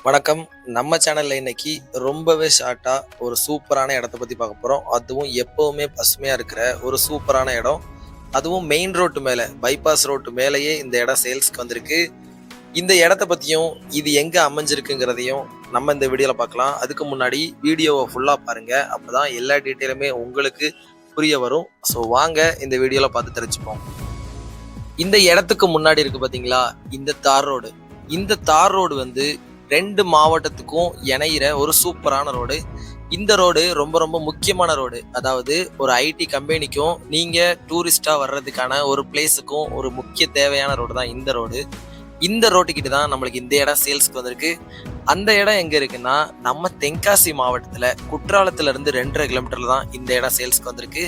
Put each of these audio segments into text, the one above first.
வணக்கம். நம்ம சேனல்ல இன்னைக்கு ரொம்பவே ஷார்ட்டா ஒரு சூப்பரான இடத்த பத்தி பார்க்க போறோம். அதுவும் எப்பவுமே பசுமையா இருக்கிற ஒரு சூப்பரான இடம். அதுவும் மெயின் ரோட்டு மேல, பைபாஸ் ரோட்டு மேலேயே இந்த இடம் சேல்ஸ்க்கு வந்திருக்கு. இந்த இடத்த பத்தியும், இது எங்க அமைஞ்சிருக்குங்கிறதையும் நம்ம இந்த வீடியோல பார்க்கலாம். அதுக்கு முன்னாடி வீடியோவை ஃபுல்லா பாருங்க. அப்பதான் எல்லா டீட்டெயிலுமே உங்களுக்கு புரிய வரும். ஸோ வாங்க இந்த வீடியோல பார்த்து தெரிஞ்சுப்போம். இந்த இடத்துக்கு முன்னாடி இருக்கு பாத்தீங்களா, இந்த தார் ரோடு. இந்த தார் ரோடு வந்து 2 மாவட்டத்துக்கும் இணையிற ஒரு சூப்பரான ரோடு. இந்த ரோடு ரொம்ப ரொம்ப முக்கியமான ரோடு. அதாவது ஒரு ஐடி கம்பெனிக்கும் நீங்க டூரிஸ்டா வர்றதுக்கான ஒரு பிளேஸுக்கும் ஒரு முக்கிய தேவையான ரோடு தான் இந்த ரோடு. இந்த ரோட்டுக்கிட்ட தான் நம்மளுக்கு இந்த இடம் சேல்ஸ்க்கு வந்திருக்கு. அந்த இடம் எங்க இருக்குன்னா, நம்ம தென்காசி மாவட்டத்துல குற்றாலத்துல இருந்து 2.5 கிலோமீட்டர்ல தான் இந்த இடம் சேல்ஸ்க்கு வந்திருக்கு.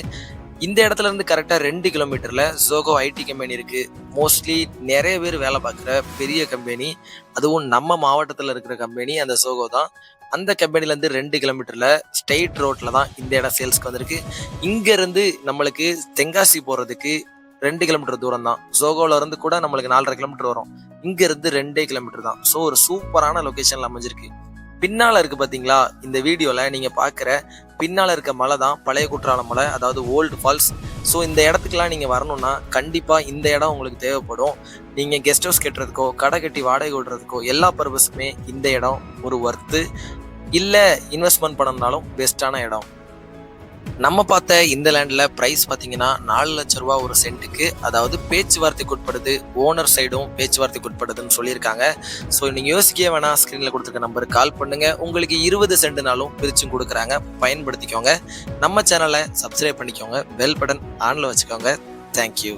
இந்த இடத்துல இருந்து கரெக்டா 2 கிலோமீட்டர்ல ஜோகோ ஐடி கம்பெனி இருக்கு. மோஸ்ட்லி நிறைய பேர் வேலை பார்க்குற பெரிய கம்பெனி, அதுவும் நம்ம மாவட்டத்துல இருக்கிற கம்பெனி அந்த ஜோகோ தான். அந்த கம்பெனில இருந்து 2 கிலோமீட்டர்ல ஸ்ட்ரெயிட் ரோட்ல தான் இந்த இடம் சேல்ஸ்க்கு வந்திருக்கு. இங்க இருந்து நம்மளுக்கு தென்காசி போறதுக்கு 2 கிலோமீட்டர் தூரம் தான். ஜோகோல இருந்து கூட நம்மளுக்கு 4.5 கிலோமீட்டர் வரும். இங்க இருந்து 2 கிலோமீட்டர் தான். ஸோ ஒரு சூப்பரான லொகேஷன்ல அமைஞ்சிருக்கு. பின்னால இருக்கு பாத்தீங்களா, இந்த வீடியோல நீங்க பாக்குற பின்னால இருக்க மலை தான் பழைய குற்றாலம் மலை, அதாவது ஓல்டு ஃபால்ஸ். ஸோ இந்த இடத்துக்குலாம் நீங்க வரணும்னா கண்டிப்பா இந்த இடம் உங்களுக்கு தேவைப்படும். நீங்க கெஸ்ட் ஹவுஸ் கட்டுறதுக்கோ, கடை கட்டி வாடகை விடுறதுக்கோ எல்லா பர்பஸுமே இந்த இடம் ஒரு ஒர்த்து. இல்ல இன்வெஸ்ட்மெண்ட் பண்ணணும்னாலும் பெஸ்டான இடம். நம்ம பார்த்த இந்த லேண்ட்ல பிரைஸ் பாத்தீங்கன்னா 4 லட்சம் ரூபாய் ஒரு சென்ட்டுக்கு. அதாவது பேச்சுவார்த்தைக்கு உட்படுது, ஓனர் சைடும் பேச்சுவார்த்தைக்கு உட்படுதுன்னு சொல்லியிருக்காங்க. ஸோ நீங்க யோசிக்கவே வேணாம், ஸ்கிரீன்ல கொடுத்துருக்க நம்பருக்கு கால் பண்ணுங்க. உங்களுக்கு 20 சென்ட்னாலும் பிரிச்சும் கொடுக்குறாங்க, பயன்படுத்திக்கோங்க. நம்ம சேனலை சப்ஸ்கிரைப் பண்ணிக்கோங்க, பெல் பட்டன் ஆன்ல வச்சுக்கோங்க. தேங்க்யூ.